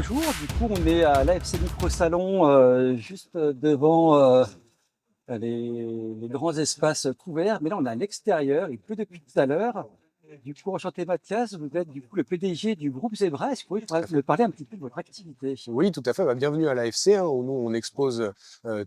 bonjour. Du coup, on est à l'AFC Micro Salon, juste devant les grands espaces couverts. Mais là, on est à l'extérieur. Il pleut depuis tout à l'heure. Du coup, enchanté Mathias, vous êtes du coup le PDG du groupe Zebra. Est-ce que vous pouvez me parler un petit peu de votre activité? Oui, tout à fait. Bienvenue à l'AFC, hein, où nous on expose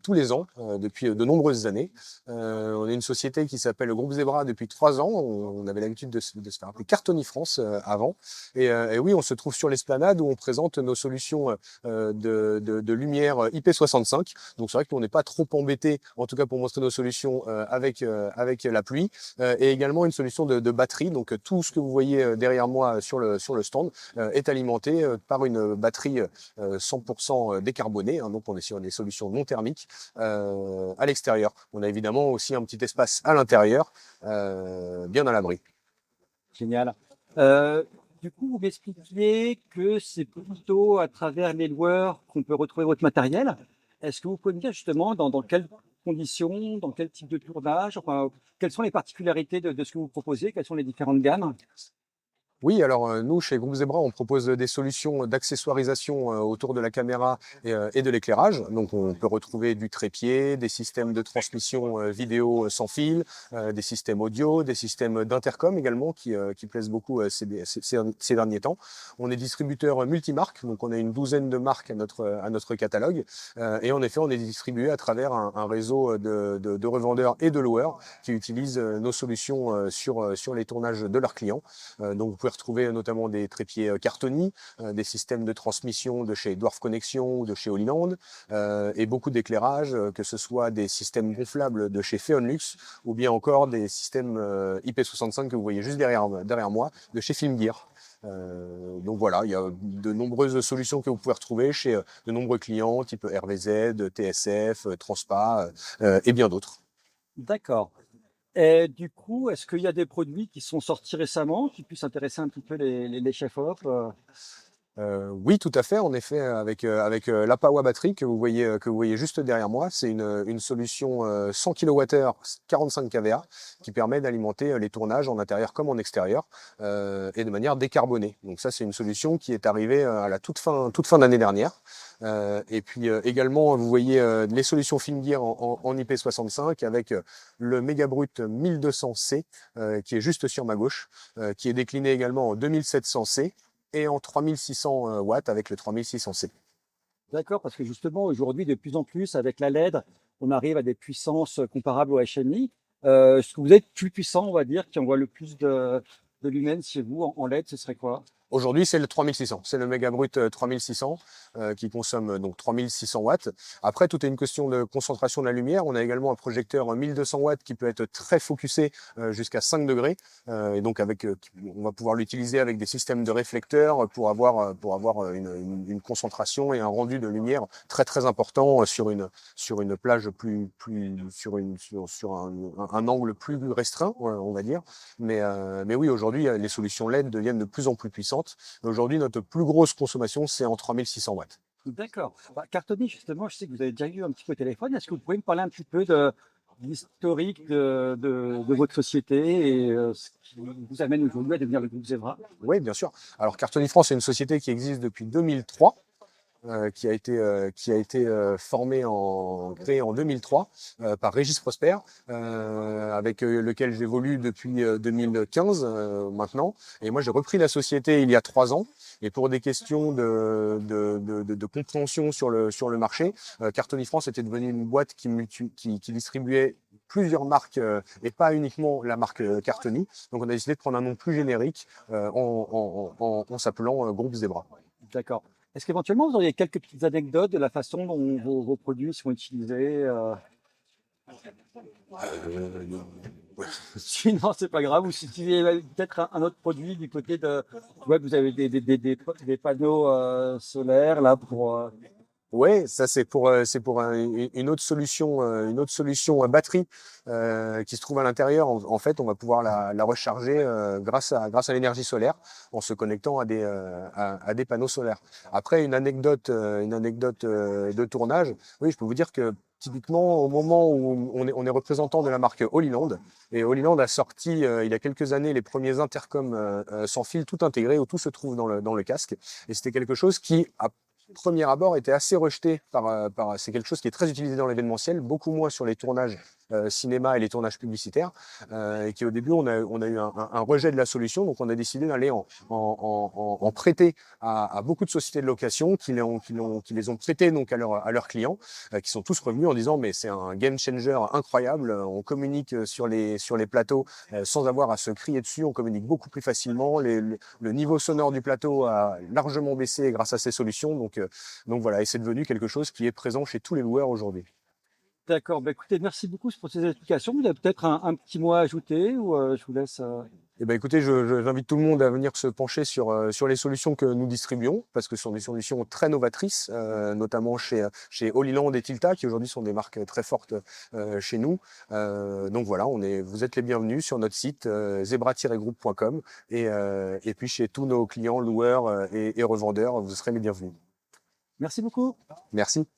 tous les ans depuis de nombreuses années. On est une société qui s'appelle le groupe Zebra depuis 3 ans. On avait l'habitude de se faire appeler Cartoni France avant. Et oui, on se trouve sur l'esplanade où on présente nos solutions de lumière IP65. Donc c'est vrai que nous, on n'est pas trop embêtés, en tout cas pour montrer nos solutions avec la pluie, et également une solution de batterie. Donc tout ce que vous voyez derrière moi sur le stand est alimenté par une batterie 100% décarbonée, hein, donc on est sur des solutions non thermiques à l'extérieur. On a évidemment aussi un petit espace à l'intérieur, bien à l'abri. Génial. Euh, du coup, vous m'expliquiez que c'est plutôt à travers les loueurs qu'on peut retrouver votre matériel. Est-ce que vous pouvez me dire justement dans quelles conditions, dans quel type de tournage, enfin, quelles sont les particularités de ce que vous proposez, quelles sont les différentes gammes? Oui, alors nous, chez Groupe Zebra, on propose des solutions d'accessoirisation autour de la caméra et de l'éclairage. Donc on peut retrouver du trépied, des systèmes de transmission vidéo sans fil, des systèmes audio, des systèmes d'intercom également qui plaisent beaucoup ces derniers temps. On est distributeur multimarque, donc on a une douzaine de marques à notre catalogue. Et en effet, on est distribué à travers un réseau de revendeurs et de loueurs qui utilisent nos solutions sur les tournages de leurs clients. Donc vous pouvez retrouver notamment des trépieds Cartoni, des systèmes de transmission de chez Dwarf Connection ou de chez Holyland, et beaucoup d'éclairage, que ce soit des systèmes gonflables de chez Feonlux ou bien encore des systèmes IP65 que vous voyez juste derrière moi de chez Filmgear. Donc voilà, il y a de nombreuses solutions que vous pouvez retrouver chez de nombreux clients type RVZ, TSF, Transpa et bien d'autres. D'accord. Et du coup, est-ce qu'il y a des produits qui sont sortis récemment qui puissent intéresser un petit peu les chefs-op? Oui, tout à fait. En effet, avec l'Apawa batterie que vous voyez juste derrière moi, c'est une solution 100 kWh 45 kVA qui permet d'alimenter les tournages en intérieur comme en extérieur et de manière décarbonée. Donc ça, c'est une solution qui est arrivée à la toute fin d'année dernière. Et puis également, vous voyez les solutions Filmgear en IP65 avec le Megabrut 1200C qui est juste sur ma gauche, qui est décliné également en 2700C et en 3600 watts avec le 3600C. D'accord, parce que justement, aujourd'hui, de plus en plus, avec la LED, on arrive à des puissances comparables au HMI. Ce que vous êtes plus puissant, on va dire, qui envoie le plus de lumens chez vous en LED, ce serait quoi? Aujourd'hui, c'est le 3600, c'est le Megabrut 3600 qui consomme donc 3600 watts. Après, tout est une question de concentration de la lumière. On a également un projecteur 1200 watts qui peut être très focusé jusqu'à 5 degrés. Et donc, on va pouvoir l'utiliser avec des systèmes de réflecteurs pour avoir une concentration et un rendu de lumière très très important sur une plage sur un angle plus restreint, on va dire. Mais oui, aujourd'hui, les solutions LED deviennent de plus en plus puissantes. Aujourd'hui, notre plus grosse consommation, c'est en 3600 watts. D'accord. Bah, Cartoni, justement, je sais que vous avez déjà eu un petit peu au téléphone. Est-ce que vous pouvez me parler un petit peu de l'historique de votre société et ce qui vous amène aujourd'hui à devenir le groupe Zebra? Oui, bien sûr. Alors, Cartoni France est une société qui existe depuis 2003. Qui a été créé en 2003 par Régis Prosper, avec lequel j'évolue depuis 2015 maintenant. Et moi, j'ai repris la société il y a 3 ans. Et pour des questions de compréhension sur le marché, Cartoni France était devenu une boîte qui distribuait plusieurs marques et pas uniquement la marque Cartoni. Donc, on a décidé de prendre un nom plus générique en s'appelant Groupe Zebra. D'accord. Est-ce qu'éventuellement vous auriez quelques petites anecdotes de la façon dont vos produits sont utilisés? Sinon, c'est pas grave. Ou si tu avais peut-être un autre produit du côté de, tu vois, que vous avez des panneaux solaires là pour. Ouais, ça c'est pour une autre solution batterie qui se trouve à l'intérieur. En fait, on va pouvoir la recharger grâce à l'énergie solaire en se connectant à des panneaux solaires. Après, une anecdote de tournage. Oui, je peux vous dire que typiquement au moment où on est représentant de la marque Holyland, et Holyland a sorti il y a quelques années les premiers intercoms sans fil tout intégrés où tout se trouve dans le casque. Et c'était quelque chose qui a premier abord, était assez rejeté c'est quelque chose qui est très utilisé dans l'événementiel, beaucoup moins sur les tournages cinéma et les tournages publicitaires, et qui au début on a eu un rejet de la solution, donc on a décidé d'aller en prêter à beaucoup de sociétés de location qui les ont prêtés donc à leurs clients, qui sont tous revenus en disant mais c'est un game changer incroyable, on communique sur les plateaux sans avoir à se crier dessus, on communique beaucoup plus facilement, le niveau sonore du plateau a largement baissé grâce à ces solutions, donc voilà, et c'est devenu quelque chose qui est présent chez tous les loueurs aujourd'hui. D'accord. Bah, écoutez, merci beaucoup pour ces explications. Vous avez peut-être un petit mot à ajouter ou je vous laisse. Eh ben, écoutez, j'invite tout le monde à venir se pencher sur les solutions que nous distribuons, parce que ce sont des solutions très novatrices, notamment chez Holy Land et Tilta, qui aujourd'hui sont des marques très fortes chez nous. Donc voilà, vous êtes les bienvenus sur notre site zebra-group.com et puis chez tous nos clients, loueurs et revendeurs, vous serez les bienvenus. Merci beaucoup. Merci.